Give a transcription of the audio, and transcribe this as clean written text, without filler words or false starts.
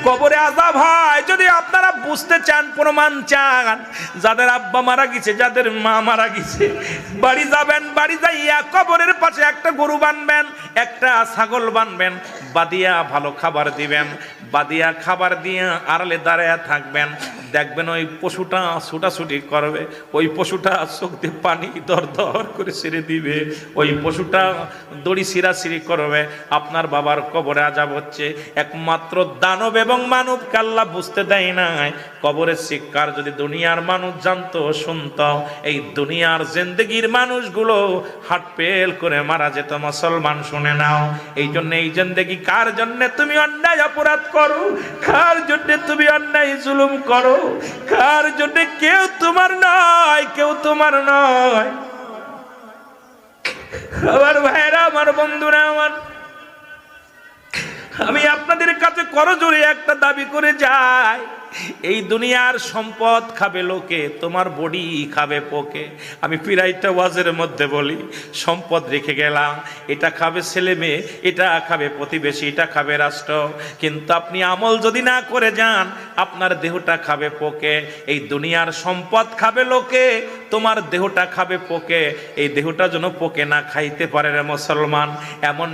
কবরে আযাব হয়। যদি আপনারা বুঝতে চান, প্রমাণ চান, যাদের আব্বা মারা গেছে, যাদের মা মারা গেছে, বাড়ি যাবেন, বাড়ি যাইয়া কবরের পাশে একটা গরু বানবেন, একটা ছাগল বানবেন, বাদিয়া ভালো খাবার দিবেন, বাদিয়া খাবার দিয়ে আড়ালে দাঁড়ায় থাকবেন। দেখবেন ওই পশুটা ছুটাছুটি করবে, ওই পশুটা চোখ দিয়ে পানি দর দর করে ছেড়ে দিবে, ওই পশুটা দড়ি ছিঁড়াছিঁড়ি করবে। আপনার বাবার কবরে আযাব হচ্ছে। একমাত্র দানব এবং মানবকে আল্লাহ বুঝতে দেয় নাই। কবরের শিক্ষার যদি দুনিয়ার মানুষ জানতো, শুনতো, এই দুনিয়ার জিন্দেগির মানুষগুলো হাট পেল করে মারা যেত। মুসলমান শুনে নাও, এই জন্য এই জিন্দেগি কার জন্য তুমি অন্যায় অপরাধ করো, কার জন্য তুমি অন্যায় জুলুম করো, কার জন্য কেউ তোমার নয়, কেউ তোমার নয়। আমার ভাইরা, আমার বন্ধুরা, আমার আমি আপনাদের কাছে করজোড়ে একটা দাবি করে যাই, এই দুনিয়ার সম্পদ খাবে লোকে, তোমার বডি খাবে পোকে। আমি পিরাইটা ওয়াজের মধ্যে বলি, সম্পদ রেখে গেলাম, এটা খাবে ছেলে মেয়ে, এটা খাবে প্রতিবেশী, এটা খাবে রাষ্ট্র, কিন্তু আপনি আমল যদি না করে যান, আপনার দেহটা খাবে পোকে। এই দুনিয়ার সম্পদ খাবে লোকে, তোমার দেহটা খাবে পোকে। এই দেহটা যেন পোকে না খাইতে পারে রে মুসলমান, এমন